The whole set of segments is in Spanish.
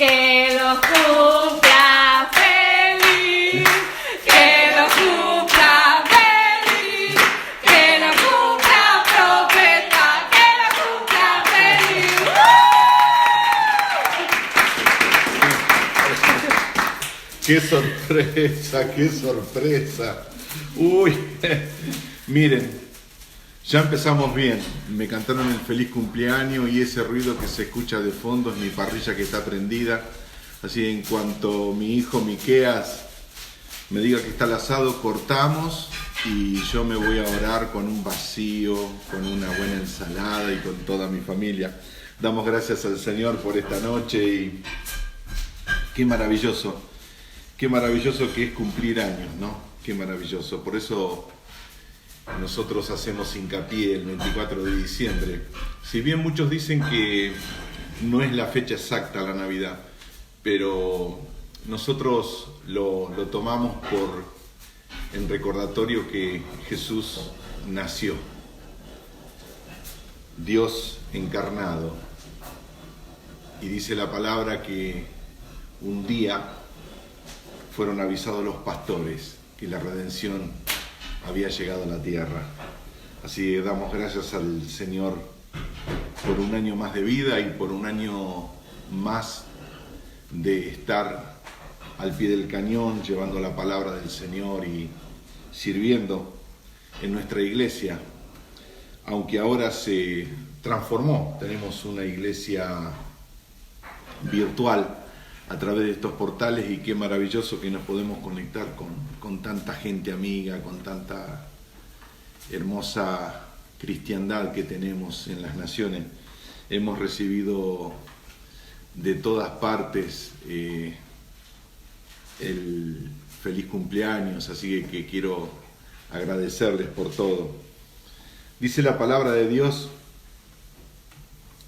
Que lo cumpla feliz, que lo cumpla feliz, que lo cumpla profeta, que lo cumpla feliz. ¡Qué sorpresa, qué sorpresa! Uy, miren, ya empezamos bien. Me cantaron el feliz cumpleaños y ese ruido que se escucha de fondo es mi parrilla que está prendida. Así en cuanto mi hijo Miqueas me diga que está el asado, cortamos y yo me voy a orar con un vacío, con una buena ensalada y con toda mi familia. Damos gracias al Señor por esta noche y qué maravilloso que es cumplir años, ¿no? Qué maravilloso. Por eso nosotros hacemos hincapié el 24 de diciembre. Si bien muchos dicen que no es la fecha exacta la Navidad, pero nosotros lo tomamos en recordatorio que Jesús nació. Dios encarnado. Y dice la palabra que un día fueron avisados los pastores que la redención había llegado a la tierra. Así que damos gracias al Señor por un año más de vida y por un año más de estar al pie del cañón, llevando la palabra del Señor y sirviendo en nuestra iglesia. Aunque ahora se transformó, tenemos una iglesia virtual a través de estos portales y qué maravilloso que nos podemos conectar con tanta gente amiga, con tanta hermosa cristiandad que tenemos en las naciones. Hemos recibido de todas partes el feliz cumpleaños, así que quiero agradecerles por todo. Dice la palabra de Dios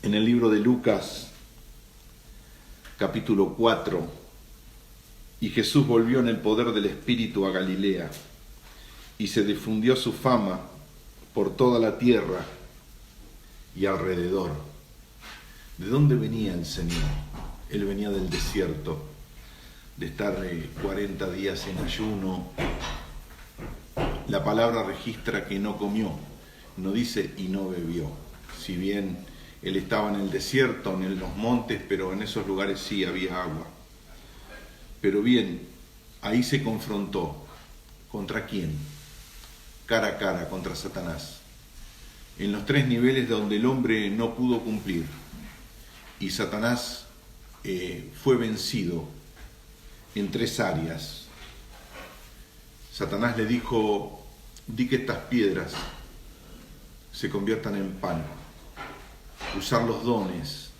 en el libro de Lucas, capítulo 4, y Jesús volvió en el poder del Espíritu a Galilea, y se difundió su fama por toda la tierra y alrededor. ¿De dónde venía el Señor? Él venía del desierto, de estar 40 días en ayuno. La palabra registra que no comió, no dice y no bebió. Si bien él estaba en el desierto, en los montes, pero en esos lugares sí había agua. Pero bien, ahí se confrontó. ¿Contra quién? Cara a cara, contra Satanás. En los 3 niveles donde el hombre no pudo cumplir. Y Satanás fue vencido en 3 áreas. Satanás le dijo, di que estas piedras se conviertan en pan. Usar los dones,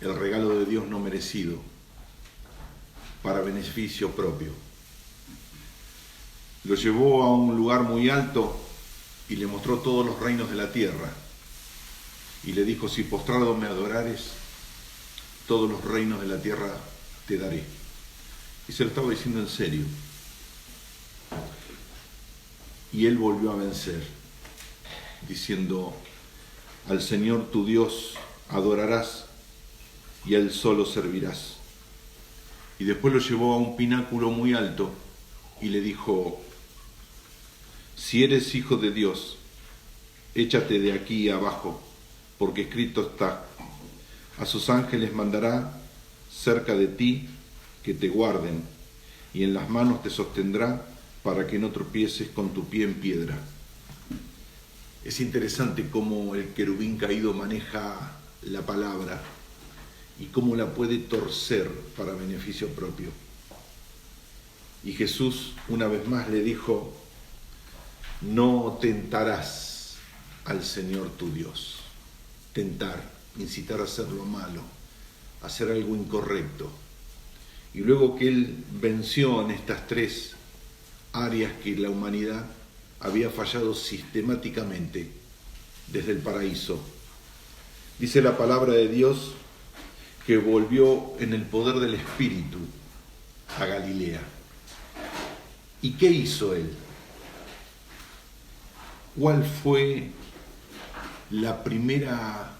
el regalo de Dios no merecido, para beneficio propio. Lo llevó a un lugar muy alto y le mostró todos los reinos de la tierra. Y le dijo, si postrado me adorares, todos los reinos de la tierra te daré. Y se lo estaba diciendo en serio. Y él volvió a vencer, diciendo, al Señor tu Dios adorarás y a Él solo servirás. Y después lo llevó a un pináculo muy alto y le dijo, si eres hijo de Dios, échate de aquí abajo, porque escrito está, a sus ángeles mandará cerca de ti que te guarden, y en las manos te sostendrá para que no tropieces con tu pie en piedra. Es interesante cómo el querubín caído maneja la palabra y cómo la puede torcer para beneficio propio. Y Jesús una vez más le dijo, no tentarás al Señor tu Dios. Tentar, incitar a hacer lo malo, hacer algo incorrecto. Y luego que él venció en estas 3 áreas que la humanidad había fallado sistemáticamente desde el paraíso. Dice la palabra de Dios que volvió en el poder del Espíritu a Galilea. ¿Y qué hizo él? ¿Cuál fue la primera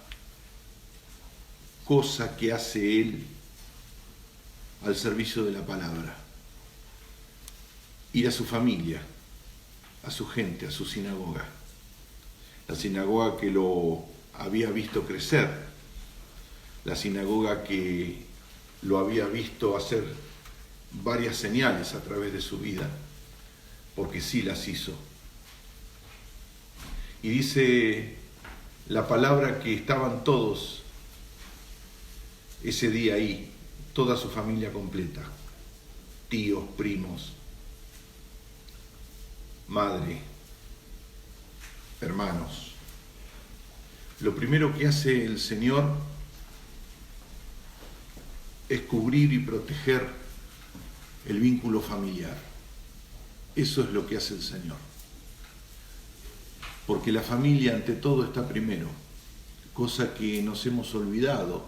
cosa que hace él al servicio de la palabra. Ir a su familia, a su gente, a su sinagoga. La sinagoga que lo había visto crecer, la sinagoga que lo había visto hacer varias señales a través de su vida, porque sí las hizo. Y dice la palabra que estaban todos ese día ahí, toda su familia completa, tíos, primos, madre, hermanos. Lo primero que hace el Señor es cubrir y proteger el vínculo familiar. Eso es lo que hace el Señor. Porque la familia ante todo está primero, cosa que nos hemos olvidado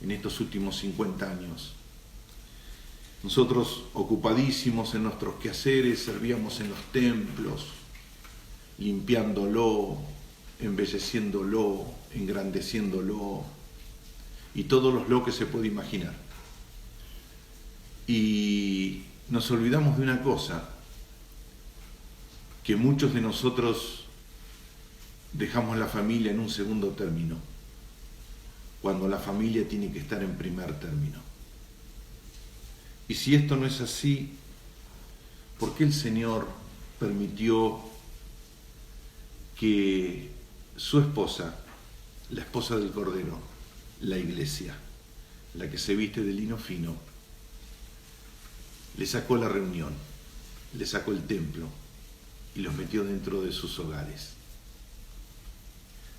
en estos últimos 50 años. Nosotros, ocupadísimos en nuestros quehaceres, servíamos en los templos, limpiándolo, embelleciéndolo, engrandeciéndolo, y todos los lo que se puede imaginar. Y nos olvidamos de una cosa, que muchos de nosotros dejamos la familia en un segundo término, cuando la familia tiene que estar en primer término. Y si esto no es así, ¿por qué el Señor permitió que su esposa, la esposa del Cordero, la iglesia, la que se viste de lino fino, le sacó la reunión, le sacó el templo y los metió dentro de sus hogares?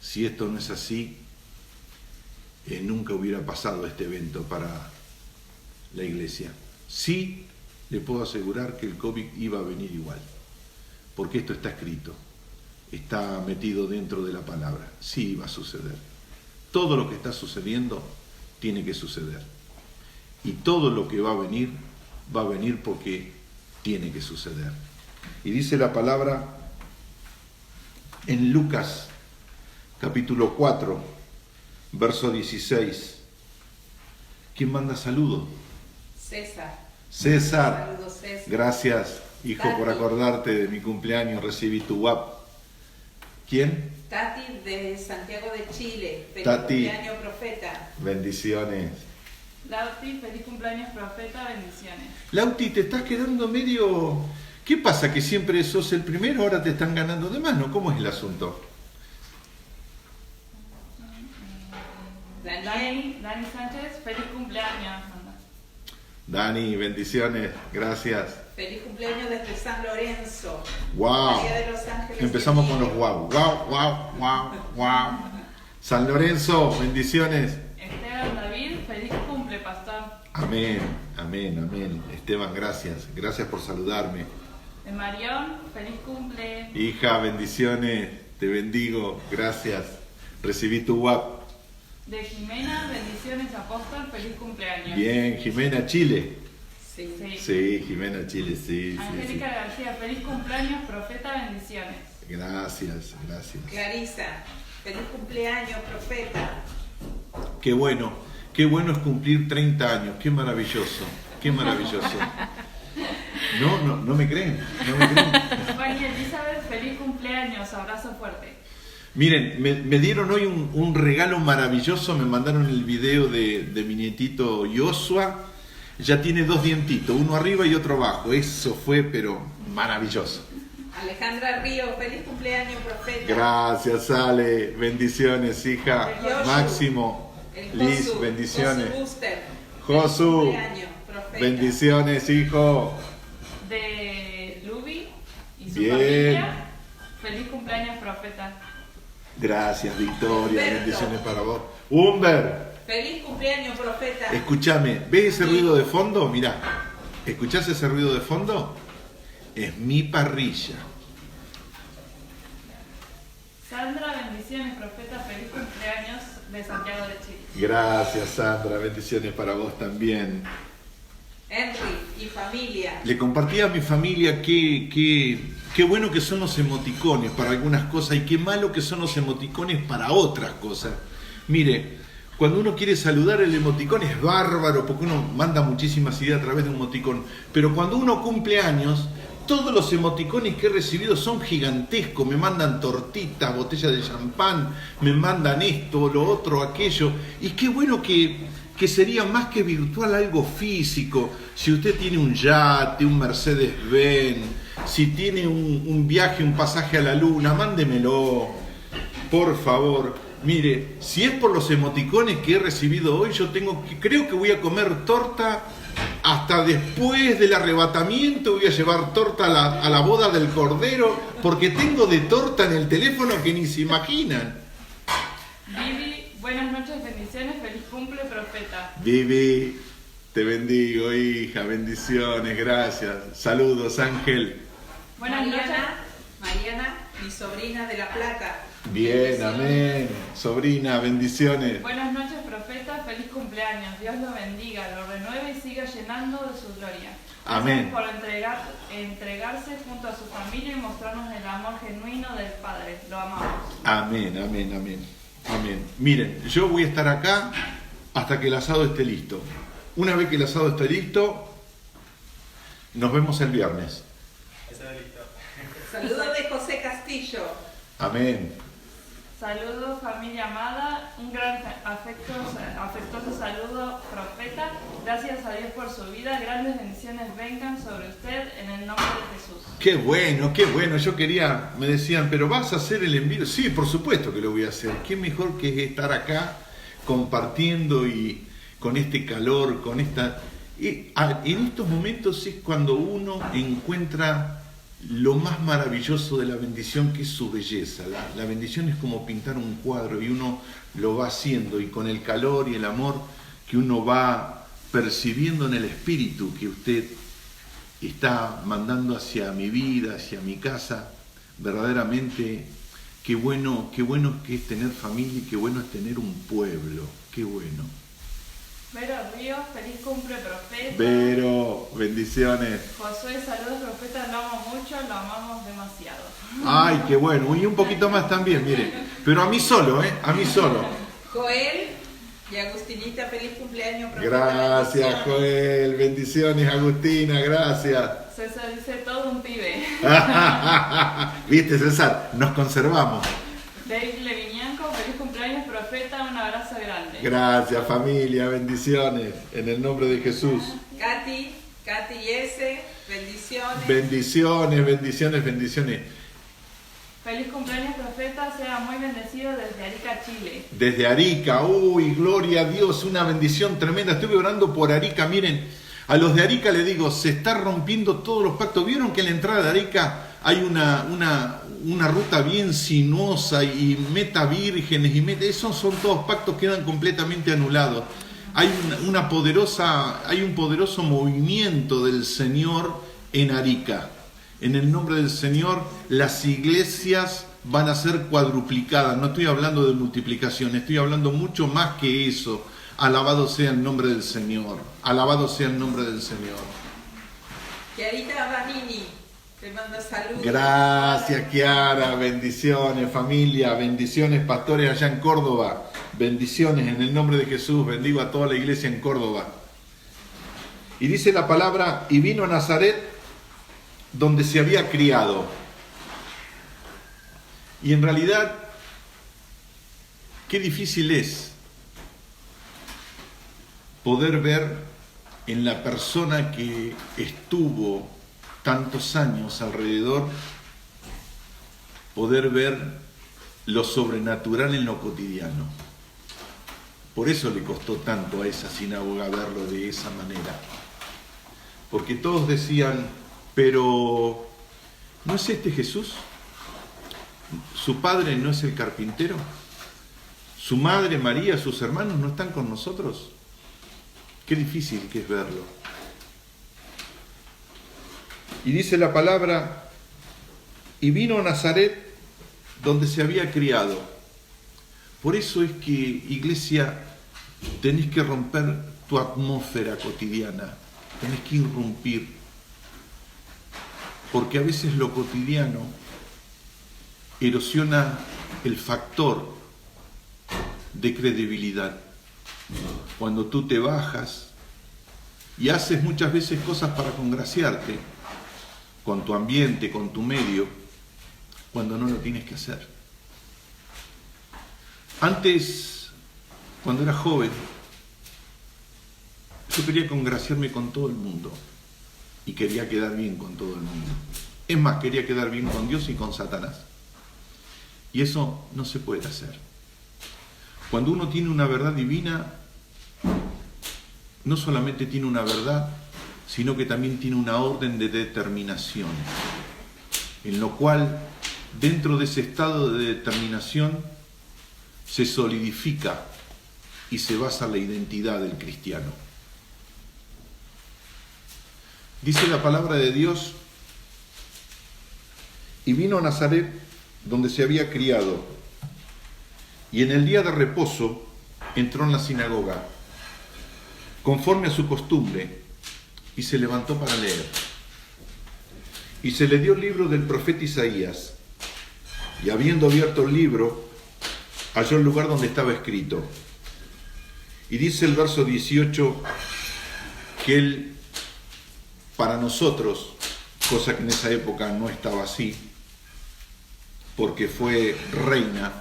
Si esto no es así, nunca hubiera pasado este evento para la iglesia. Sí, le puedo asegurar que el COVID iba a venir igual, porque esto está escrito, está metido dentro de la palabra. Sí iba a suceder. Todo lo que está sucediendo tiene que suceder. Y todo lo que va a venir porque tiene que suceder. Y dice la palabra en Lucas capítulo 4, verso 16. ¿Quién manda saludo? César. Saludos, César. Gracias, hijo, Tati, por acordarte de mi cumpleaños. Recibí tu WhatsApp. ¿Quién? Tati de Santiago de Chile. Feliz Tati. cumpleaños, profeta. Bendiciones. Lauti, feliz cumpleaños, profeta, bendiciones. Lauti, te estás quedando medio... ¿Qué pasa? ¿Que siempre sos el primero? ¿Ahora te están ganando de más? ¿No? ¿Cómo es el asunto? Daniel, Dani Sánchez, feliz cumpleaños. Dani, bendiciones. Gracias. feliz cumpleaños desde San Lorenzo. ¡Wow! María de Los Ángeles. Empezamos con los wow. ¡Wow! San Lorenzo, bendiciones. Esteban David, feliz cumple, pastor. Amén. Esteban, gracias. Gracias por saludarme. De Marión, feliz cumple. Hija, bendiciones. Te bendigo. Gracias. Recibí tu WhatsApp. De Jimena, bendiciones, apóstol, feliz cumpleaños. Bien, Jimena, Chile. Sí. Sí, Jimena, Chile, sí. Angélica García, feliz cumpleaños, profeta, bendiciones. Gracias. Clarisa, feliz cumpleaños, profeta. Qué bueno es cumplir 30 años, qué maravilloso. No me creen. Fanny Elizabeth, feliz cumpleaños, abrazo fuerte. Miren, me dieron hoy un regalo maravilloso, me mandaron el video de mi nietito Joshua, ya tiene 2 dientitos, uno arriba y otro abajo, eso fue pero maravilloso. Alejandra Río, feliz cumpleaños, profeta. Gracias, Ale, bendiciones, hija. Josu, Máximo, el Liz, Josu, bendiciones. Josu Buster, Josu, feliz cumpleaños, profeta. bendiciones, hijo. De Luby y su Bien. familia, feliz cumpleaños, profeta. Gracias, Victoria, Humberto. bendiciones para vos. Humber, Feliz cumpleaños, profeta. escúchame, ¿ves ese ruido de fondo? Mirá, ¿escuchás ese ruido de fondo? Es mi parrilla. Sandra, bendiciones, profeta, feliz cumpleaños de Santiago de Chile. Gracias, Sandra, bendiciones para vos también. Henry y familia. Le compartí a mi familia qué bueno que son los emoticones para algunas cosas y qué malo que son los emoticones para otras cosas. Mire, Cuando uno quiere saludar, el emoticón es bárbaro porque uno manda muchísimas ideas a través de un emoticón. Pero cuando uno cumple años, todos los emoticones que he recibido son gigantescos. Me mandan tortitas, botellas de champán, me mandan esto, lo otro, aquello. Y qué bueno que sería más que virtual algo físico. Si usted tiene un yate, un Mercedes-Benz, si tiene un viaje, un pasaje a la luna, mándemelo, por favor. Mire, si es por los emoticones que he recibido hoy, creo que voy a comer torta hasta después del arrebatamiento. Voy a llevar torta a la boda del Cordero, porque tengo de torta en el teléfono que ni se imaginan. Vivi, buenas noches, bendiciones, feliz cumple, profeta. Vivi, te bendigo, hija, bendiciones, gracias. Saludos, Ángel. Buenas noches. Mariana, mi sobrina de La Plata. Bien, amén. Sobrina, bendiciones. Buenas noches, profeta, feliz cumpleaños. Dios lo bendiga, lo renueve y siga llenando de su gloria. Amén. Gracias por entregarse junto a su familia y mostrarnos el amor genuino del Padre. Lo amamos. Amén, amén, amén. Amén. Miren, yo voy a estar acá hasta que el asado esté listo. Una vez que el asado esté listo, nos vemos el viernes. Saludos de José Castillo. Amén. Saludos, familia amada. Un gran afectuoso saludo, profeta. Gracias a Dios por su vida. Grandes bendiciones vengan sobre usted en el nombre de Jesús. Qué bueno, qué bueno. Yo quería, me decían, ¿pero vas a hacer el envío? Sí, por supuesto que lo voy a hacer. Qué mejor que estar acá compartiendo y con este calor, con esta... en estos momentos es cuando uno encuentra lo más maravilloso de la bendición, que es su belleza. La bendición es como pintar un cuadro y uno lo va haciendo, y con el calor y el amor que uno va percibiendo en el espíritu que usted está mandando hacia mi vida, hacia mi casa, verdaderamente qué bueno que es tener familia, y qué bueno es tener un pueblo, qué bueno. Vero Ríos, feliz cumple, profeta. Vero, bendiciones. Josué, saludos, profeta, lo amo mucho, lo amamos demasiado. Ay, qué bueno, y un poquito más también, mire, pero a mí solo, a mí solo. Joel y Agustinita, feliz cumpleaños, profeta. Gracias, Bendiciones. Joel, bendiciones, Agustina, gracias. César dice todo un pibe. Viste, César, nos conservamos. David Leviñanco, feliz cumpleaños, profeta, un abrazo grande. Gracias, familia, bendiciones, en el nombre de Jesús. Katy S, bendiciones. Bendiciones, bendiciones, bendiciones. Feliz cumpleaños, profeta, sea muy bendecido desde Arica, Chile. Desde Arica, uy, gloria a Dios, una bendición tremenda. Estuve orando por Arica, miren, a los de Arica le digo, se están rompiendo todos los pactos. ¿Vieron que en la entrada de Arica hay una ruta bien sinuosa y meta vírgenes y esos son todos pactos que quedan completamente anulados? Hay un poderoso movimiento del Señor en Arica. En el nombre del Señor, las iglesias van a ser cuadruplicadas. No estoy hablando de multiplicación, estoy hablando mucho más que eso. Alabado sea el nombre del Señor. Alabado sea el nombre del Señor. Kiarita Vanini, te manda saludos. Gracias, Kiara. Bendiciones, familia. Bendiciones, pastores allá en Córdoba. Bendiciones en el nombre de Jesús. Bendigo a toda la iglesia en Córdoba. Y dice la palabra, y vino a Nazaret, donde se había criado. Y en realidad, qué difícil es poder ver en la persona que estuvo tantos años alrededor, poder ver lo sobrenatural en lo cotidiano. Por eso le costó tanto a esa sinagoga verlo de esa manera. Porque todos decían, pero ¿no es este Jesús? ¿Su padre no es el carpintero? ¿Su madre María, sus hermanos no están con nosotros? Qué difícil que es verlo. Y dice la palabra, y vino a Nazaret donde se había criado. Por eso es que, iglesia, tenés que romper tu atmósfera cotidiana, tenés que irrumpir, porque a veces lo cotidiano erosiona el factor de credibilidad. cuando tú te bajas y haces muchas veces cosas para congraciarte con tu ambiente, con tu medio, cuando no lo tienes que hacer. Antes, cuando era joven, yo quería congraciarme con todo el mundo y quería quedar bien con todo el mundo. Es más, quería quedar bien con Dios y con Satanás. Y eso no se puede hacer. Cuando uno tiene una verdad divina, no solamente tiene una verdad, sino que también tiene una orden de determinación, en lo cual, dentro de ese estado de determinación, se solidifica y se basa la identidad del cristiano. Dice la palabra de Dios: y vino a Nazaret, donde se había criado, y en el día de reposo entró en la sinagoga, conforme a su costumbre, y se levantó para leer. Y se le dio el libro del profeta Isaías, y habiendo abierto el libro, halló el lugar donde estaba escrito. Y dice el verso 18 que él, para nosotros, cosa que en esa época no estaba así, porque fue reina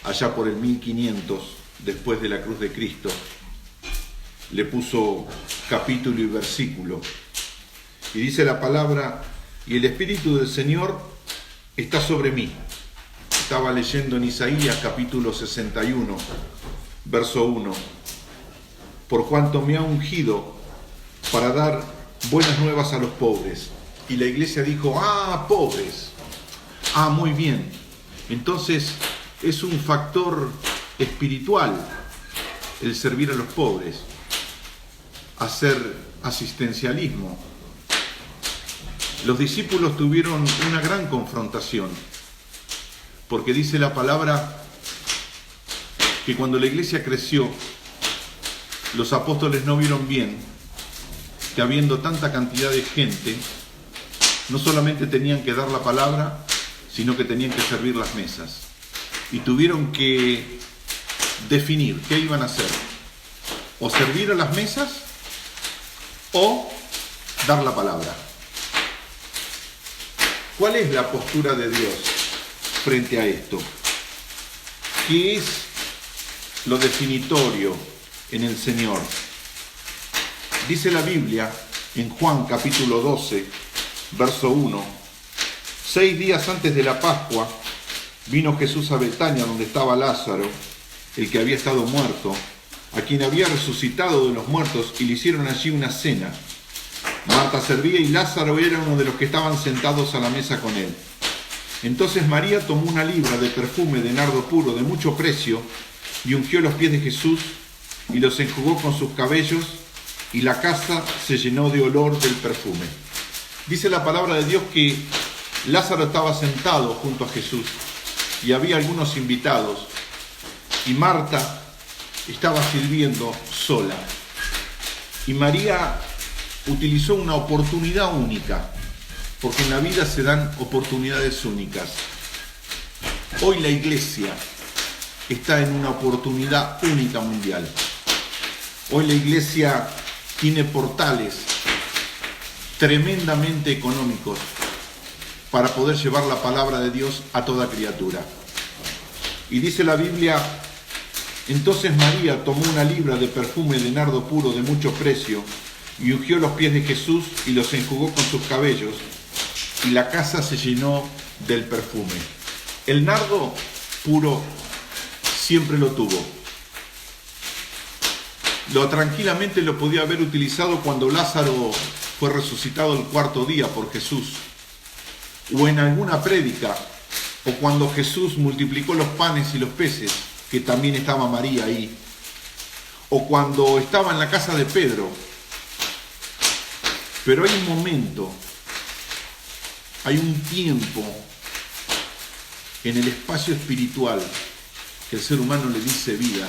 allá por el 1500, después de la cruz de Cristo, le puso capítulo y versículo. Y dice la palabra: y el Espíritu del Señor está sobre mí. Estaba leyendo en Isaías capítulo 61, verso 1. Por cuanto me ha ungido para dar buenas nuevas a los pobres. Y la iglesia dijo: pobres. Muy bien. Entonces es un factor espiritual el servir a los pobres, hacer asistencialismo. Los discípulos tuvieron una gran confrontación, porque dice la palabra que cuando la iglesia creció, los apóstoles no vieron bien que habiendo tanta cantidad de gente, no solamente tenían que dar la palabra, sino que tenían que servir las mesas. Y tuvieron que definir qué iban a hacer: o servir a las mesas o dar la palabra. ¿Cuál es la postura de Dios frente a esto? ¿Qué es lo definitorio en el Señor? Dice la Biblia en Juan capítulo 12, verso 1: 6 días antes de la Pascua vino Jesús a Betania, donde estaba Lázaro, el que había estado muerto, a quien había resucitado de los muertos, y le hicieron allí una cena. Marta servía y Lázaro era uno de los que estaban sentados a la mesa con él. Entonces María tomó una libra de perfume de nardo puro de mucho precio y ungió los pies de Jesús y los enjugó con sus cabellos, y la casa se llenó de olor del perfume. Dice la palabra de Dios que Lázaro estaba sentado junto a Jesús y había algunos invitados, y Marta estaba sirviendo sola. Y María utilizó una oportunidad única, porque en la vida se dan oportunidades únicas. Hoy la iglesia está en una oportunidad única mundial. Hoy la iglesia tiene portales tremendamente económicos para poder llevar la palabra de Dios a toda criatura. Y dice la Biblia: entonces María tomó una libra de perfume de nardo puro de mucho precio y ungió los pies de Jesús y los enjugó con sus cabellos, y la casa se llenó del perfume. El nardo puro siempre lo tuvo. Tranquilamente lo podía haber utilizado cuando Lázaro fue resucitado el 4º día por Jesús, o en alguna prédica, o cuando Jesús multiplicó los panes y los peces, que también estaba María ahí, o cuando estaba en la casa de Pedro. Pero hay un momento, hay un tiempo en el espacio espiritual que el ser humano le dice vida,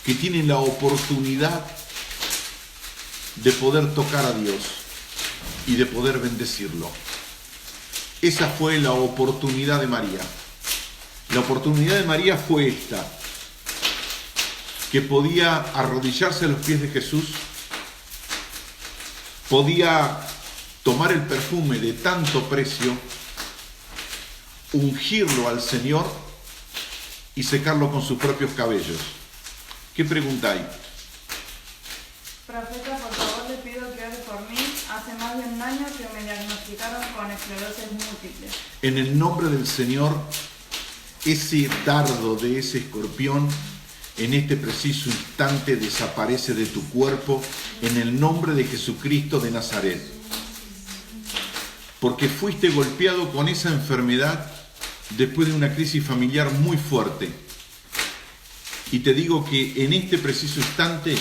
que tiene la oportunidad de poder tocar a Dios y de poder bendecirlo. Esa fue la oportunidad de María. La oportunidad de María fue esta. que podía arrodillarse a los pies de Jesús, podía tomar el perfume de tanto precio, ungirlo al Señor y secarlo con sus propios cabellos. ¿Qué pregunta hay? Profeta, por favor, le pido que ore por mí. Hace más de un año que me diagnosticaron con esclerosis múltiple. En el nombre del Señor, ese dardo de ese escorpión en este preciso instante desaparece de tu cuerpo en el nombre de Jesucristo de Nazaret. Porque fuiste golpeado con esa enfermedad después de una crisis familiar muy fuerte. Y te digo que en este preciso instante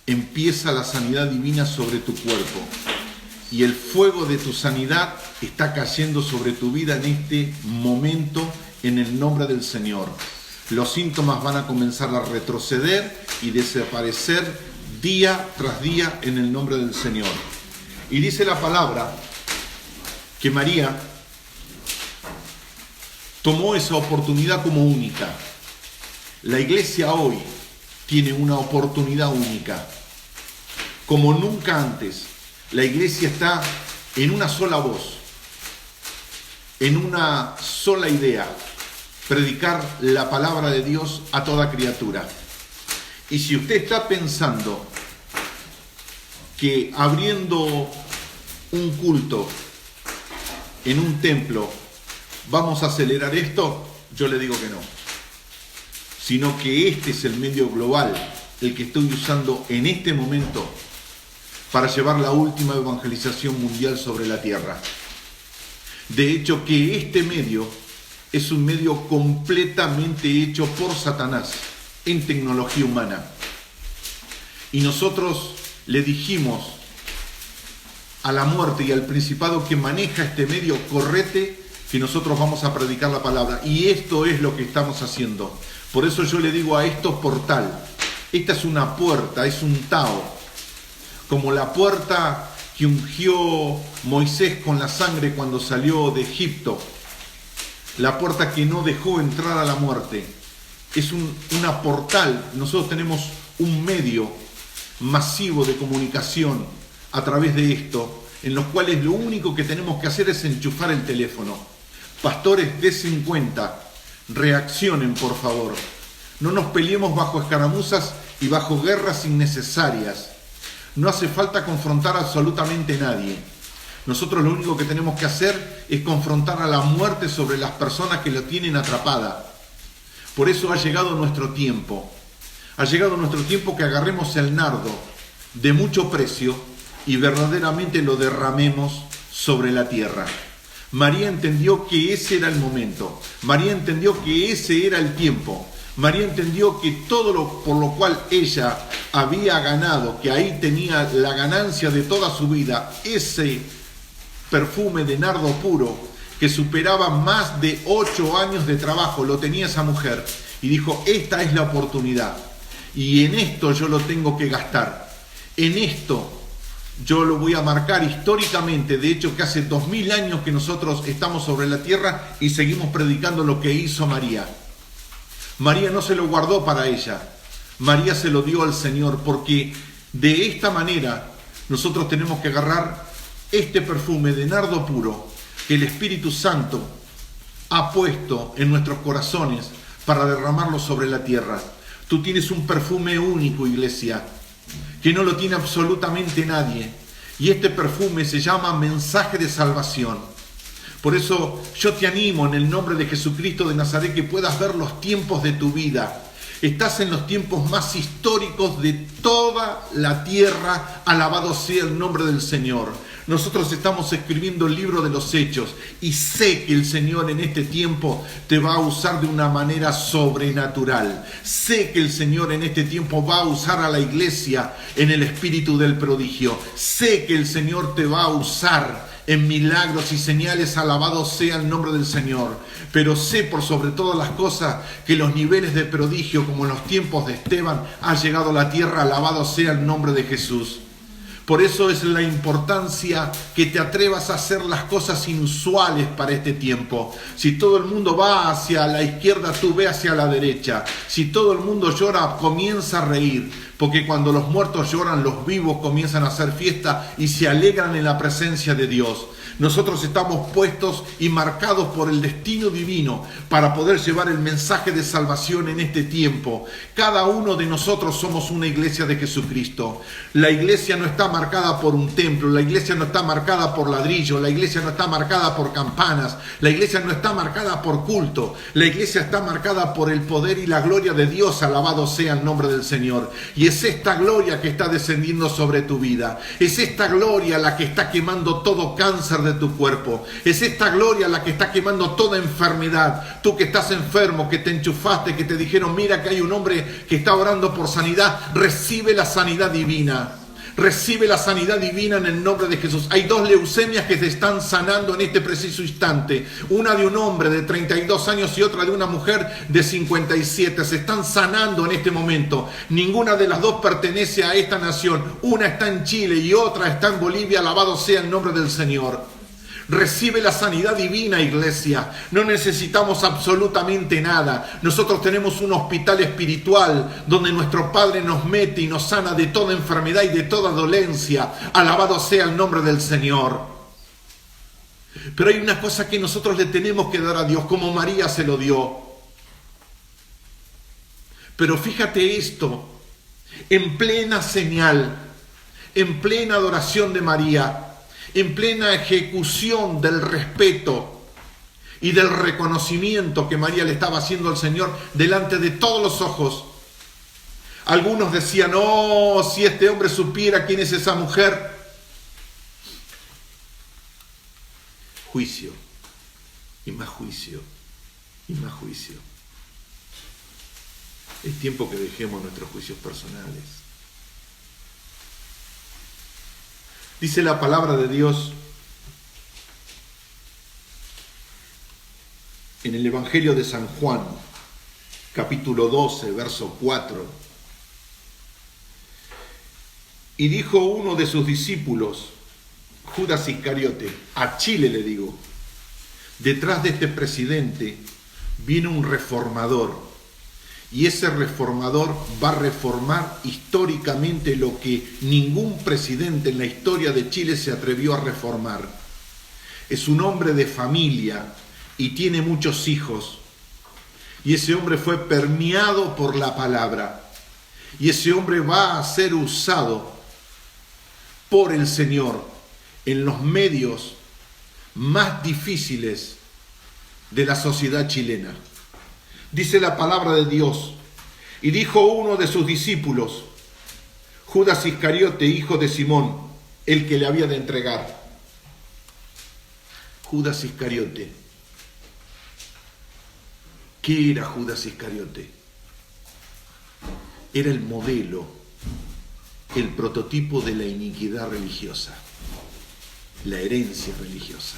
empieza la sanidad divina sobre tu cuerpo. Y el fuego de tu sanidad está cayendo sobre tu vida en este momento en el nombre del Señor. Los síntomas van a comenzar a retroceder y desaparecer día tras día en el nombre del Señor. Y dice la palabra que María tomó esa oportunidad como única. La iglesia hoy tiene una oportunidad única. Como nunca antes, la iglesia está en una sola voz, en una sola idea: predicar la palabra de Dios a toda criatura. Y si usted está pensando que abriendo un culto en un templo vamos a acelerar esto, yo le digo que no. Sino que este es el medio global, el que estoy usando en este momento para llevar la última evangelización mundial sobre la tierra. De hecho, que este medio es un medio completamente hecho por Satanás en tecnología humana. Y nosotros le dijimos a la muerte y al principado que maneja este medio: correte, que nosotros vamos a predicar la palabra. Y esto es lo que estamos haciendo. Por eso yo le digo a esto portal. Esta es una puerta, es un Tao. Como la puerta que ungió Moisés con la sangre cuando salió de Egipto. La puerta que no dejó entrar a la muerte. Es una portal. Nosotros tenemos un medio masivo de comunicación a través de esto, en los cuales lo único que tenemos que hacer es enchufar el teléfono. Pastores, desen cuenta, reaccionen por favor. No nos peleemos bajo escaramuzas y bajo guerras innecesarias. No hace falta confrontar a absolutamente nadie. Nosotros lo único que tenemos que hacer es confrontar a la muerte sobre las personas que la tienen atrapada. Por eso ha llegado nuestro tiempo. Ha llegado nuestro tiempo que agarremos el nardo de mucho precio y verdaderamente lo derramemos sobre la tierra. María entendió que ese era el momento. María entendió que ese era el tiempo. María entendió que todo lo por lo cual ella había ganado, que ahí tenía la ganancia de toda su vida, ese perfume de nardo puro que superaba más de 8 años de trabajo, lo tenía esa mujer y dijo: esta es la oportunidad y en esto yo lo tengo que gastar, en esto yo lo voy a marcar históricamente. De hecho, que hace 2000 años que nosotros estamos sobre la tierra y seguimos predicando lo que hizo María. María no se lo guardó para ella, María se lo dio al Señor, porque de esta manera nosotros tenemos que agarrar este perfume de nardo puro que el Espíritu Santo ha puesto en nuestros corazones para derramarlo sobre la tierra. Tú tienes un perfume único, iglesia, que no lo tiene absolutamente nadie, y este perfume se llama mensaje de salvación. Por eso yo te animo en el nombre de Jesucristo de Nazaret que puedas ver los tiempos de tu vida. Estás en los tiempos más históricos de toda la tierra. Alabado sea el nombre del Señor. Nosotros estamos escribiendo el libro de los Hechos y sé que el Señor en este tiempo te va a usar de una manera sobrenatural. Sé que el Señor en este tiempo va a usar a la iglesia en el espíritu del prodigio. Sé que el Señor te va a usar en milagros y señales. Alabado sea el nombre del Señor. Pero sé por sobre todas las cosas que los niveles de prodigio, como en los tiempos de Esteban, ha llegado a la tierra. Alabado sea el nombre de Jesús. Por eso es la importancia que te atrevas a hacer las cosas inusuales para este tiempo. Si todo el mundo va hacia la izquierda, tú ve hacia la derecha. Si todo el mundo llora, comienza a reír. Porque cuando los muertos lloran, los vivos comienzan a hacer fiesta y se alegran en la presencia de Dios. Nosotros estamos puestos y marcados por el destino divino para poder llevar el mensaje de salvación en este tiempo. Cada uno de nosotros somos una iglesia de Jesucristo. La iglesia no está marcada por un templo, la iglesia no está marcada por ladrillo, la iglesia no está marcada por campanas, la iglesia no está marcada por culto, la iglesia está marcada por el poder y la gloria de Dios, alabado sea el nombre del Señor. Y es esta gloria que está descendiendo sobre tu vida, es esta gloria la que está quemando todo cáncer de tu cuerpo, es esta gloria la que está quemando toda enfermedad. Tú que estás enfermo, que te enchufaste, que te dijeron mira que hay un hombre que está orando por sanidad, recibe la sanidad divina. Recibe la sanidad divina en el nombre de Jesús. Hay 2 leucemias que se están sanando en este preciso instante. Una de un hombre de 32 años y otra de una mujer de 57. Se están sanando en este momento. Ninguna de las 2 pertenece a esta nación. Una está en Chile y otra está en Bolivia. Alabado sea el nombre del Señor. Recibe la sanidad divina, iglesia. No necesitamos absolutamente nada. Nosotros tenemos un hospital espiritual donde nuestro Padre nos mete y nos sana de toda enfermedad y de toda dolencia. Alabado sea el nombre del Señor. Pero hay una cosa que nosotros le tenemos que dar a Dios, como María se lo dio. Pero fíjate esto, en plena señal, en plena adoración de María, en plena ejecución del respeto y del reconocimiento que María le estaba haciendo al Señor delante de todos los ojos. Algunos decían, oh, si este hombre supiera quién es esa mujer. Juicio, y más juicio, y más juicio. Es tiempo que dejemos nuestros juicios personales. Dice la palabra de Dios en el Evangelio de San Juan, capítulo 12, verso 4. Y dijo uno de sus discípulos, Judas Iscariote, a Chile le digo, detrás de este presidente viene un reformador. Y ese reformador va a reformar históricamente lo que ningún presidente en la historia de Chile se atrevió a reformar. Es un hombre de familia y tiene muchos hijos. Y ese hombre fue permeado por la palabra. Y ese hombre va a ser usado por el Señor en los medios más difíciles de la sociedad chilena. Dice la palabra de Dios, y dijo uno de sus discípulos, Judas Iscariote, hijo de Simón, el que le había de entregar. Judas Iscariote. ¿Qué era Judas Iscariote? Era el modelo, el prototipo de la iniquidad religiosa, la herencia religiosa.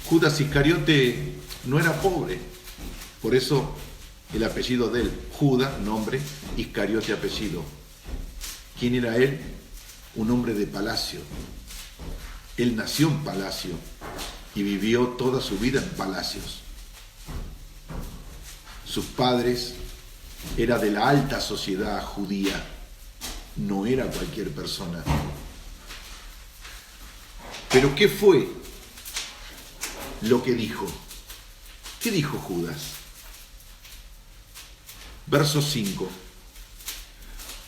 Judas Iscariote no era pobre. Por eso el apellido de él, Judas, nombre, Iscariote, apellido. ¿Quién era él? Un hombre de palacio. Él nació en palacio y vivió toda su vida en palacios. Sus padres eran de la alta sociedad judía, no era cualquier persona. Pero ¿qué fue lo que dijo? ¿Qué dijo Judas? Verso 5.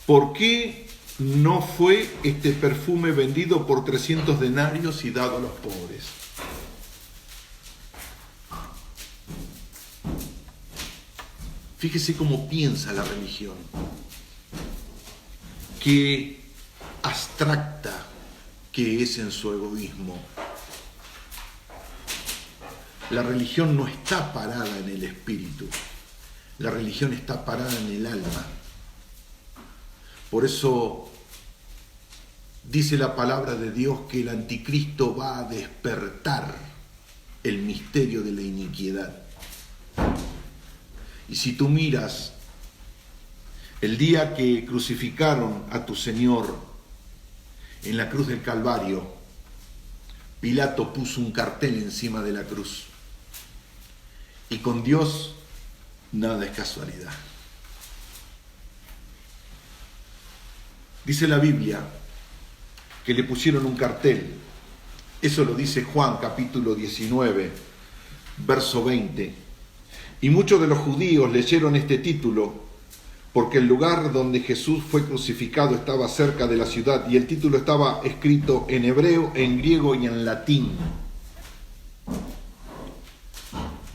¿Por qué no fue este perfume vendido por 300 denarios y dado a los pobres? Fíjese cómo piensa la religión. Qué abstracta que es en su egoísmo. La religión no está parada en el espíritu. La religión está parada en el alma. Por eso dice la palabra de Dios que el anticristo va a despertar el misterio de la iniquidad. Y si tú miras el día que crucificaron a tu Señor En la cruz del Calvario, Pilato puso un cartel encima de la cruz. Y con Dios nada es casualidad. Dice la Biblia que le pusieron un cartel. Eso lo dice Juan capítulo 19, verso 20. Y muchos de los judíos leyeron este título porque el lugar donde Jesús fue crucificado estaba cerca de la ciudad y el título estaba escrito en hebreo, en griego y en latín.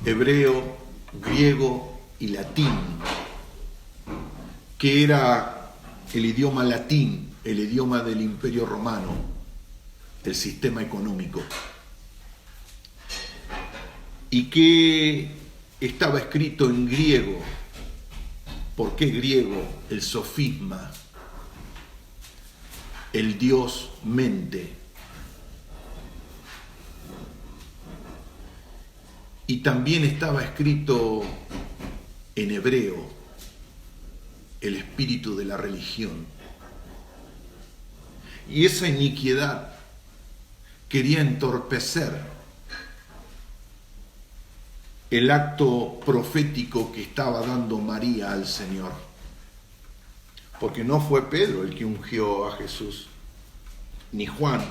Hebreo, griego y latín, que era el idioma latín, el idioma del Imperio Romano, el sistema económico, y que estaba escrito en griego. ¿Por qué griego? El sofisma, el dios mente. Y también estaba escrito en hebreo, el espíritu de la religión. Y esa iniquidad quería entorpecer el acto profético que estaba dando María al Señor. Porque no fue Pedro el que ungió a Jesús, ni Juan.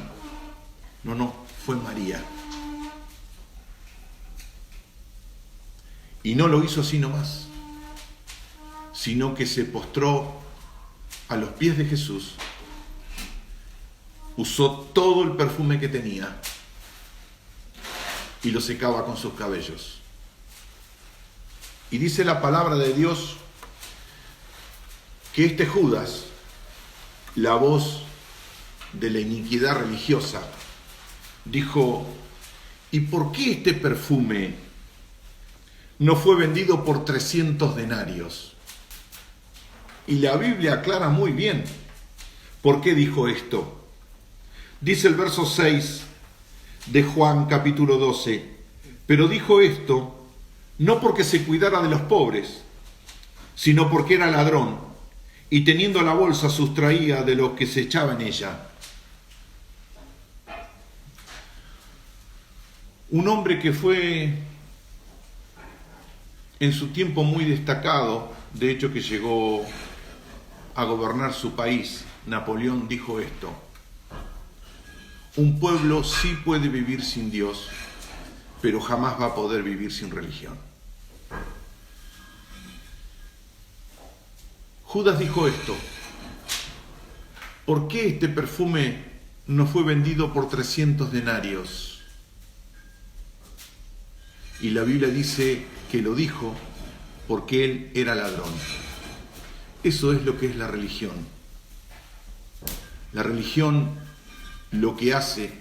No, fue María. Y no lo hizo así nomás, sino que se postró a los pies de Jesús, usó todo el perfume que tenía y lo secaba con sus cabellos. Y dice la palabra de Dios que este Judas, la voz de la iniquidad religiosa, dijo: ¿y por qué este perfume no fue vendido por 300 denarios? Y la Biblia aclara muy bien por qué dijo esto. Dice el verso 6 de Juan capítulo 12: pero dijo esto no porque se cuidara de los pobres, sino porque era ladrón, y teniendo la bolsa sustraía de lo que se echaba en ella. Un hombre que fue en su tiempo muy destacado, de hecho que llegó a gobernar su país, Napoleón, dijo esto: un pueblo sí puede vivir sin Dios, pero jamás va a poder vivir sin religión. Judas dijo esto: ¿por qué este perfume no fue vendido por 300 denarios? Y la Biblia dice que lo dijo porque él era ladrón. Eso es lo que es la religión. La religión lo que hace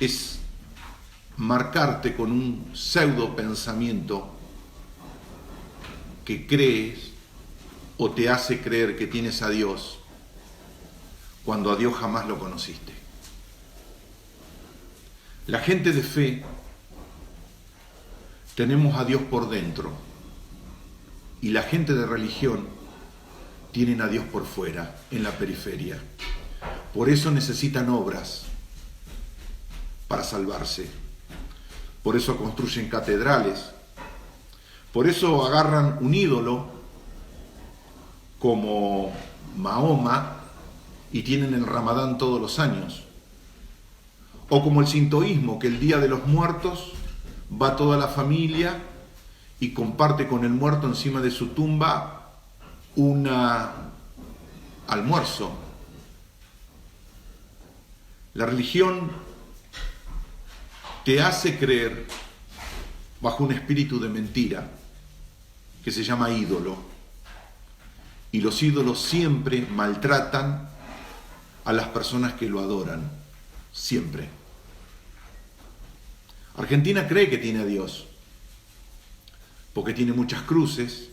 es marcarte con un pseudo pensamiento que crees o te hace creer que tienes a Dios cuando a Dios jamás lo conociste. La gente de fe tenemos a Dios por dentro y la gente de religión tienen a Dios por fuera, en la periferia. Por eso necesitan obras para salvarse. Por eso construyen catedrales. Por eso agarran un ídolo como Mahoma y tienen el Ramadán todos los años. O como el sintoísmo, que el día de los muertos va toda la familia y comparte con el muerto encima de su tumba un almuerzo. La religión te hace creer bajo un espíritu de mentira que se llama ídolo. Y los ídolos siempre maltratan a las personas que lo adoran. Siempre. Argentina cree que tiene a Dios, porque tiene muchas cruces,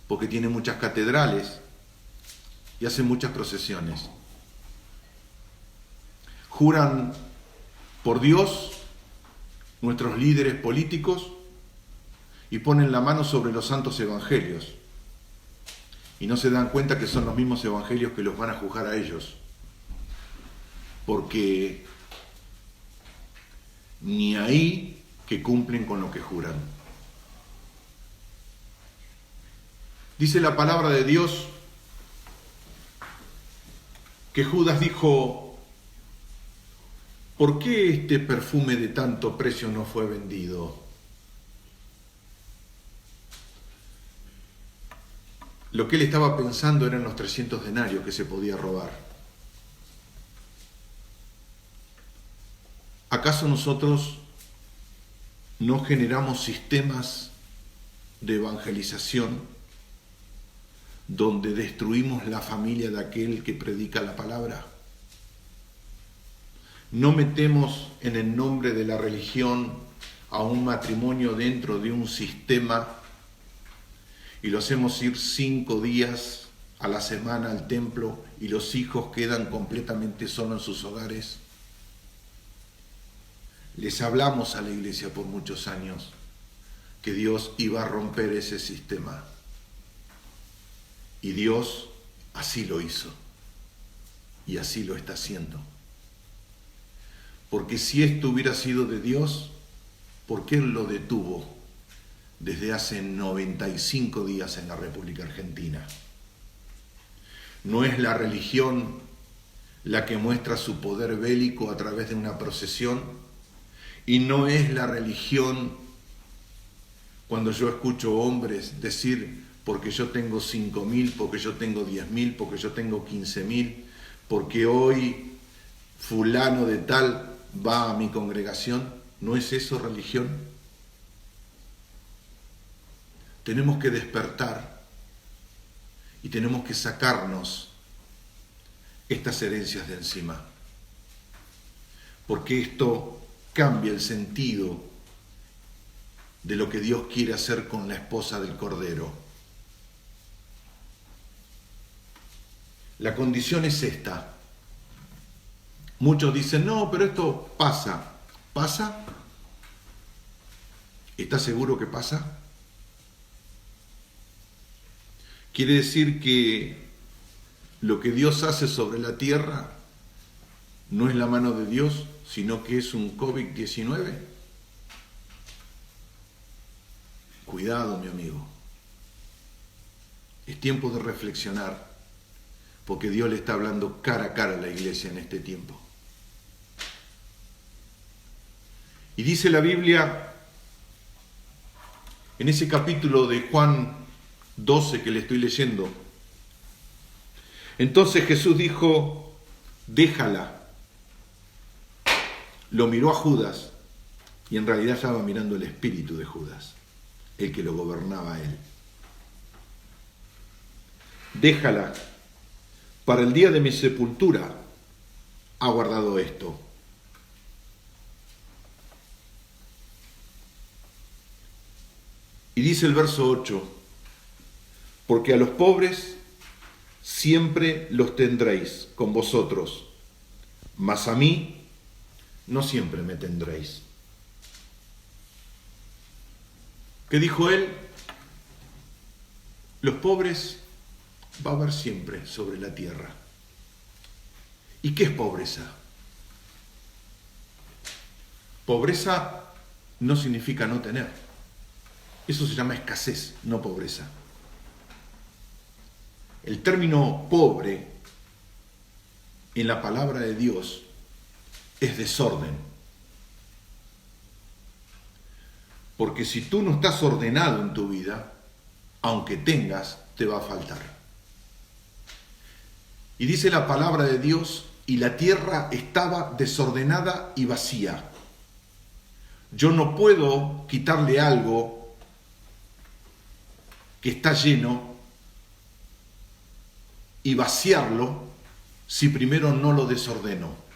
porque tiene muchas catedrales y hace muchas procesiones. Juran por Dios nuestros líderes políticos y ponen la mano sobre los santos evangelios. Y no se dan cuenta que son los mismos evangelios que los van a juzgar a ellos. Porque ni ahí que cumplen con lo que juran. Dice la palabra de Dios que Judas dijo: ¿por qué este perfume de tanto precio no fue vendido? Lo que él estaba pensando eran los 300 denarios que se podía robar. ¿Acaso nosotros no generamos sistemas de evangelización donde destruimos la familia de aquel que predica la palabra? ¿No metemos en el nombre de la religión a un matrimonio dentro de un sistema y lo hacemos ir 5 días a la semana al templo y los hijos quedan completamente solos en sus hogares? Les hablamos a la iglesia por muchos años que Dios iba a romper ese sistema. Y Dios así lo hizo. Y así lo está haciendo. Porque si esto hubiera sido de Dios, ¿por qué Él lo detuvo desde hace 95 días en la República Argentina? No es la religión la que muestra su poder bélico a través de una procesión, y no es la religión cuando yo escucho hombres decir: porque yo tengo 5.000, porque yo tengo 10.000, porque yo tengo 15.000, porque hoy fulano de tal va a mi congregación. ¿No es eso religión? Tenemos que despertar y tenemos que sacarnos estas herencias de encima, porque esto cambia el sentido de lo que Dios quiere hacer con la esposa del Cordero. La condición es esta. Muchos dicen: no, pero esto pasa. ¿Pasa? ¿Estás seguro que pasa? Quiere decir que lo que Dios hace sobre la tierra no es la mano de Dios, sino que es un COVID-19. Cuidado, mi amigo. Es tiempo de reflexionar, porque Dios le está hablando cara a cara a la iglesia en este tiempo. Y dice la Biblia, en ese capítulo de Juan 12 que le estoy leyendo: entonces Jesús dijo: déjala. Lo miró a Judas, y en realidad estaba mirando el espíritu de Judas, el que lo gobernaba a él. Déjala, para el día de mi sepultura ha guardado esto. Y dice el verso 8: porque a los pobres siempre los tendréis con vosotros, mas a mí no siempre me tendréis. ¿Qué dijo él? Los pobres va a haber siempre sobre la tierra. ¿Y qué es pobreza? Pobreza no significa no tener. Eso se llama escasez, no pobreza. El término pobre en la palabra de Dios es desorden. Porque si tú no estás ordenado en tu vida, aunque tengas, te va a faltar. Y dice la palabra de Dios: y la tierra estaba desordenada y vacía. Yo no puedo quitarle algo que está lleno y vaciarlo si primero no lo desordeno.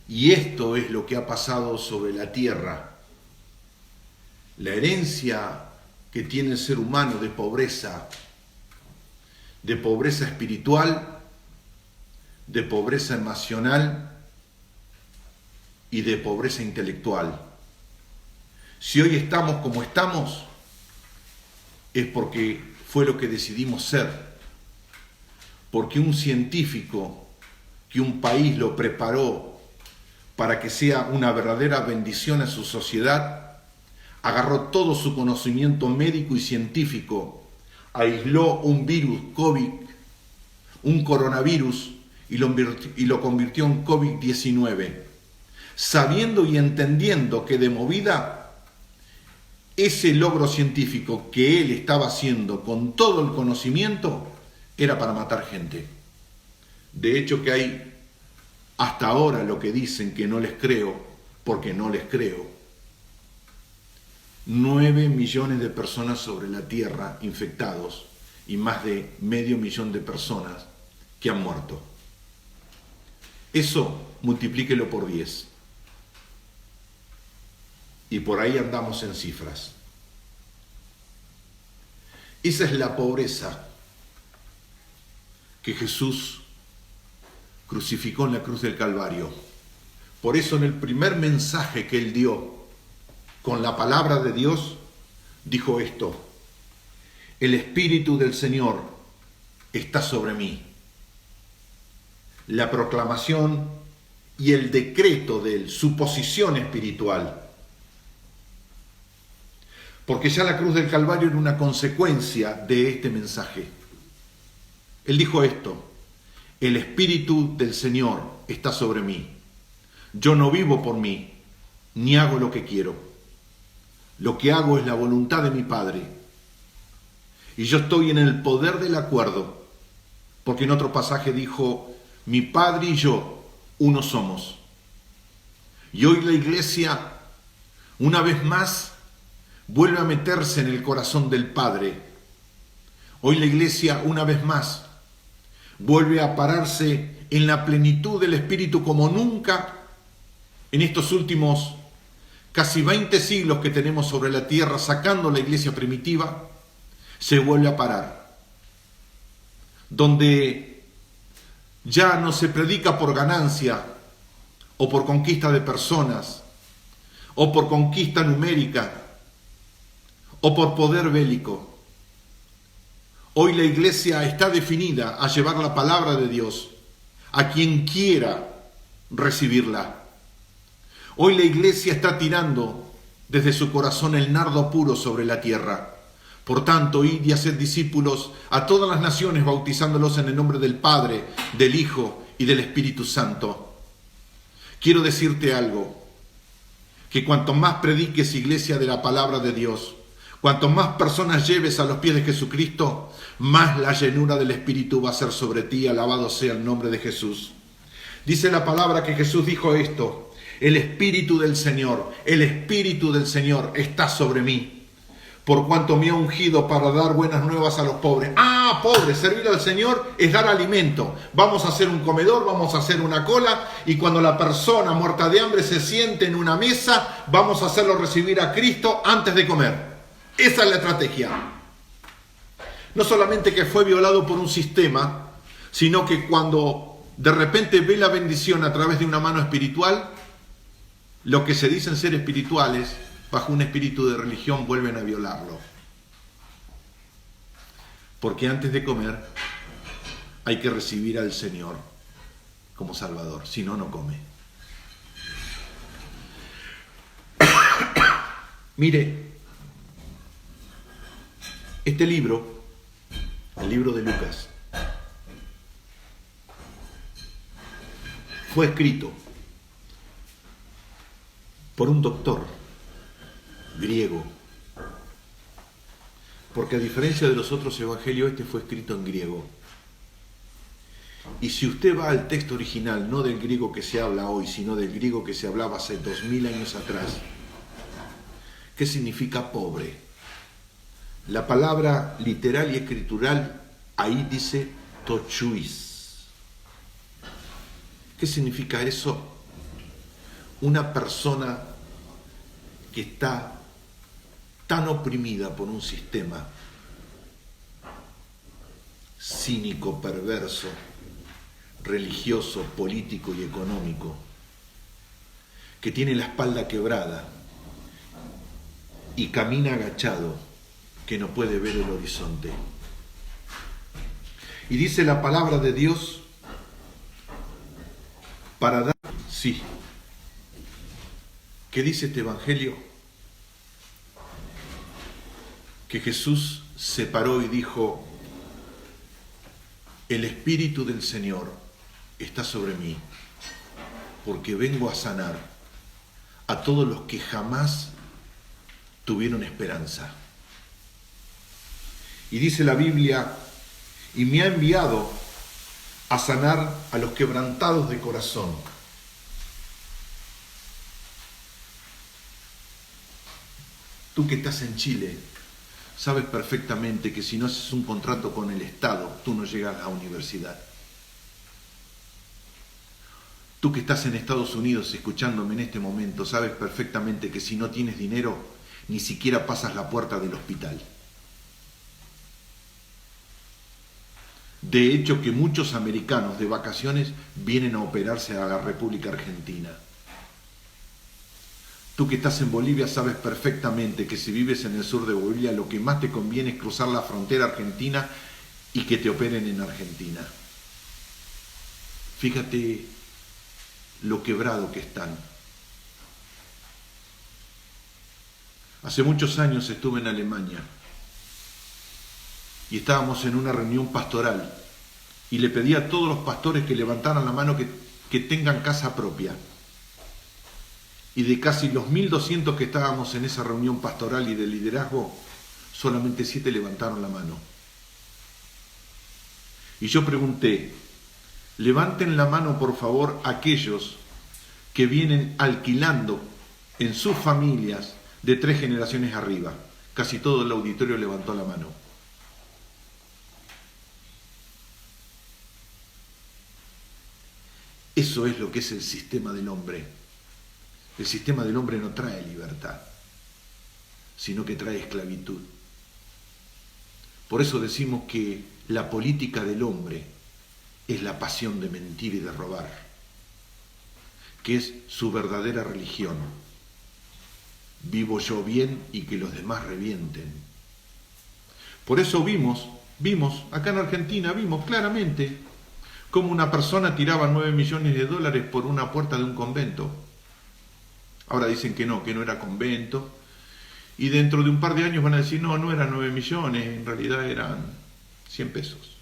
Y esto es lo que ha pasado sobre la tierra. La herencia que tiene el ser humano de pobreza espiritual, de pobreza emocional y de pobreza intelectual. Si hoy estamos como estamos, es porque fue lo que decidimos ser, porque un científico que un país lo preparó para que sea una verdadera bendición a su sociedad, agarró todo su conocimiento médico y científico, aisló un virus COVID, un coronavirus, y lo convirtió en COVID-19, sabiendo y entendiendo que de movida ese logro científico que él estaba haciendo con todo el conocimiento era para matar gente. De hecho que hay hasta ahora lo que dicen que no les creo, porque no les creo. 9 millones de personas sobre la tierra infectados y más de 500.000 de personas que han muerto. Eso multiplíquelo por 10. Y por ahí andamos en cifras. Esa es la pobreza que Jesús crucificó en la cruz del Calvario. Por eso en el primer mensaje que él dio con la palabra de Dios, dijo esto: el Espíritu del Señor está sobre mí. La proclamación y el decreto de él, su posición espiritual. Porque ya la cruz del Calvario era una consecuencia de este mensaje. Él dijo esto: el Espíritu del Señor está sobre mí. Yo no vivo por mí, ni hago lo que quiero. Lo que hago es la voluntad de mi Padre. Y yo estoy en el poder del acuerdo, porque en otro pasaje dijo: mi Padre y yo, uno somos. Y hoy la Iglesia, una vez más, vuelve a meterse en el corazón del Padre. Hoy la Iglesia, una vez más, vuelve a pararse en la plenitud del Espíritu como nunca en estos últimos casi 20 siglos que tenemos sobre la tierra, sacando la Iglesia primitiva, se vuelve a parar. Donde ya no se predica por ganancia o por conquista de personas o por conquista numérica o por poder bélico. Hoy la Iglesia está definida a llevar la palabra de Dios a quien quiera recibirla. Hoy la Iglesia está tirando desde su corazón el nardo puro sobre la tierra. Por tanto, id y haced discípulos a todas las naciones, bautizándolos en el nombre del Padre, del Hijo y del Espíritu Santo. Quiero decirte algo, que cuanto más prediques, Iglesia, de la palabra de Dios, cuanto más personas lleves a los pies de Jesucristo, más la llenura del Espíritu va a ser sobre ti. Alabado sea el nombre de Jesús. Dice la palabra que Jesús dijo esto: el Espíritu del Señor está sobre mí, por cuanto me ha ungido para dar buenas nuevas a los pobres. Pobres, servir al Señor es dar alimento. Vamos a hacer un comedor, vamos a hacer una cola, y cuando la persona muerta de hambre se siente en una mesa, vamos a hacerlo recibir a Cristo antes de comer. Esa es la estrategia. No solamente que fue violado por un sistema, sino que cuando de repente ve la bendición a través de una mano espiritual, lo que se dicen ser espirituales, bajo un espíritu de religión, vuelven a violarlo. Porque antes de comer hay que recibir al Señor como Salvador, si no, no come. Mire, este libro, el libro de Lucas, fue escrito por un doctor griego, porque a diferencia de los otros evangelios, este fue escrito en griego. Y si usted va al texto original, no del griego que se habla hoy, sino del griego que se hablaba hace 2000 años atrás, ¿qué significa pobre? La palabra literal y escritural ahí dice tochuis. ¿Qué significa eso? Una persona que está tan oprimida por un sistema cínico, perverso, religioso, político y económico, que tiene la espalda quebrada y camina agachado que no puede ver el horizonte. Y dice la palabra de Dios para dar... Sí. ¿Qué dice este evangelio? Que Jesús se paró y dijo: el Espíritu del Señor está sobre mí, porque vengo a sanar a todos los que jamás tuvieron esperanza. Y dice la Biblia: y me ha enviado a sanar a los quebrantados de corazón. Tú que estás en Chile, sabes perfectamente que si no haces un contrato con el Estado, tú no llegas a la universidad. Tú que estás en Estados Unidos escuchándome en este momento, sabes perfectamente que si no tienes dinero, ni siquiera pasas la puerta del hospital. De hecho, que muchos americanos de vacaciones vienen a operarse a la República Argentina. Tú que estás en Bolivia sabes perfectamente que si vives en el sur de Bolivia, lo que más te conviene es cruzar la frontera argentina y que te operen en Argentina. Fíjate lo quebrado que están. Hace muchos años estuve en Alemania y estábamos en una reunión pastoral y le pedí a todos los pastores que levantaran la mano que tengan casa propia. Y de casi los 1200 que estábamos en esa reunión pastoral y de liderazgo, solamente 7 levantaron la mano. Y yo pregunté: levanten la mano por favor aquellos que vienen alquilando en sus familias de 3 generaciones arriba. Casi todo el auditorio levantó la mano. Eso es lo que es el sistema del hombre. El sistema del hombre no trae libertad, sino que trae esclavitud. Por eso decimos que la política del hombre es la pasión de mentir y de robar, que es su verdadera religión. Vivo yo bien y que los demás revienten. Por eso vimos acá en Argentina, vimos claramente cómo una persona tiraba $9 millones por una puerta de un convento. Ahora dicen que no era convento. Y dentro de un par de años van a decir, no eran 9 millones, en realidad eran 100 pesos.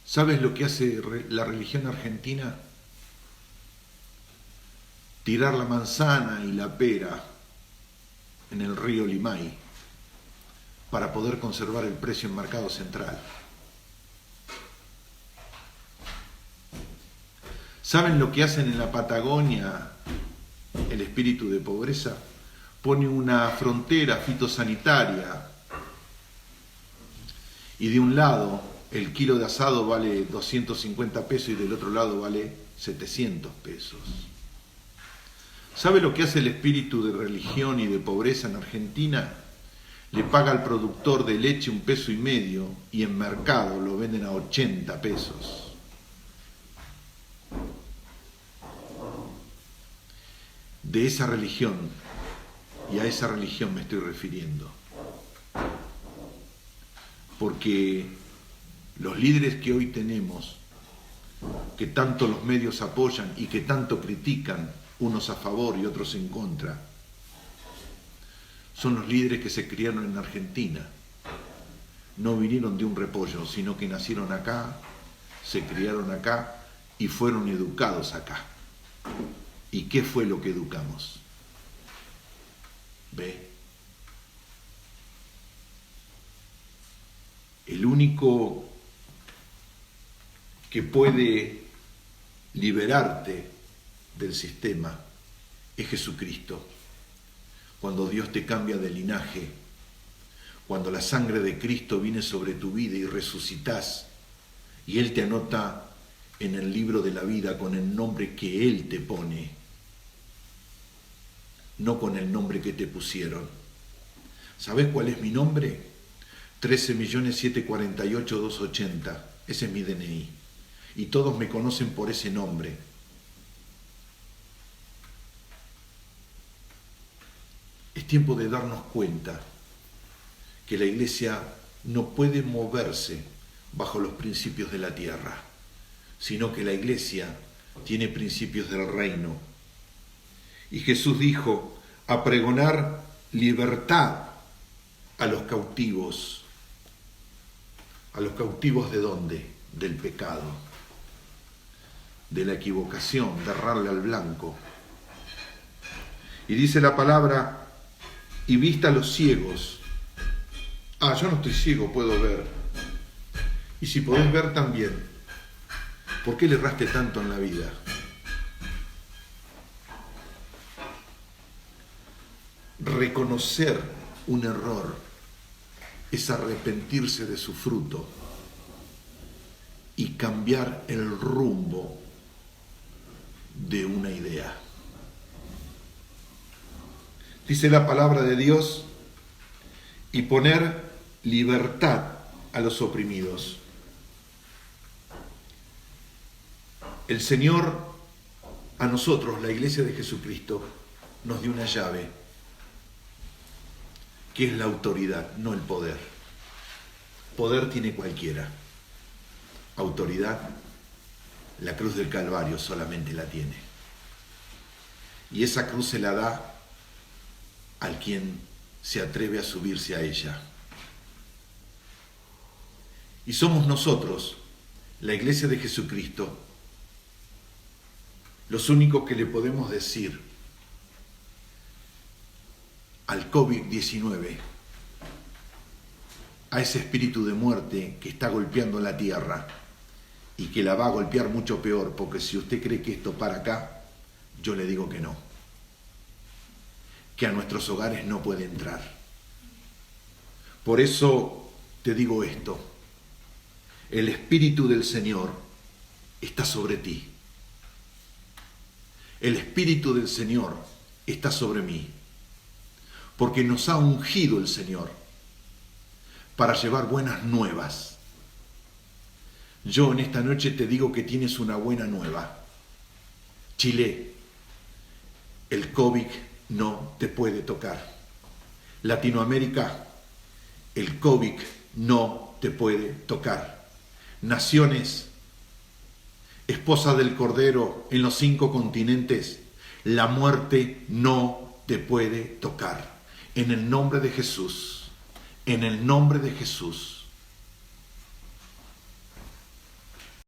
¿Sabes lo que hace la religión argentina? Tirar la manzana y la pera en el río Limay para poder conservar el precio en Mercado Central. ¿Saben lo que hacen en la Patagonia el espíritu de pobreza? Pone una frontera fitosanitaria y de un lado el kilo de asado vale 250 pesos y del otro lado vale 700 pesos. ¿Sabe lo que hace el espíritu de religión y de pobreza en Argentina? Le paga al productor de leche $1,50 pesos y en mercado lo venden a 80 pesos. De esa religión, y a esa religión me estoy refiriendo. Porque los líderes que hoy tenemos, que tanto los medios apoyan y que tanto critican, unos a favor y otros en contra, son los líderes que se criaron en Argentina. No vinieron de un repollo, sino que nacieron acá, se criaron acá y fueron educados acá. ¿Y qué fue lo que educamos? ¿Ve? El único que puede liberarte del sistema es Jesucristo. Cuando Dios te cambia de linaje, cuando la sangre de Cristo viene sobre tu vida y resucitas, y Él te anota en el libro de la vida con el nombre que Él te pone, no con el nombre que te pusieron. ¿Sabes cuál es mi nombre? 13.748.280. Ese es mi DNI. Y todos me conocen por ese nombre. Es tiempo de darnos cuenta que la iglesia no puede moverse bajo los principios de la tierra, sino que la iglesia tiene principios del reino. Y Jesús dijo, a pregonar libertad a los cautivos. ¿A los cautivos de dónde? Del pecado, de la equivocación, de errarle al blanco. Y dice la palabra, y vista a los ciegos. Ah, yo no estoy ciego, puedo ver. Y si podés ver también, ¿por qué le erraste tanto en la vida? Reconocer un error es arrepentirse de su fruto y cambiar el rumbo de una idea. Dice la palabra de Dios, y poner libertad a los oprimidos. El Señor a nosotros, la Iglesia de Jesucristo, nos dio una llave, que es la autoridad, no el poder. Poder tiene cualquiera. Autoridad, la cruz del Calvario solamente la tiene. Y esa cruz se la da al quien se atreve a subirse a ella. Y somos nosotros, la Iglesia de Jesucristo, los únicos que le podemos decir al COVID-19, a ese espíritu de muerte que está golpeando la tierra y que la va a golpear mucho peor, porque si usted cree que esto para acá, yo le digo que no, que a nuestros hogares no puede entrar. Por eso te digo esto, el Espíritu del Señor está sobre ti. El Espíritu del Señor está sobre mí, porque nos ha ungido el Señor para llevar buenas nuevas. Yo en esta noche te digo que tienes una buena nueva. Chile, el COVID no te puede tocar. Latinoamérica, el COVID no te puede tocar. Naciones, esposa del Cordero en los 5 continentes, la muerte no te puede tocar. En el nombre de Jesús, en el nombre de Jesús.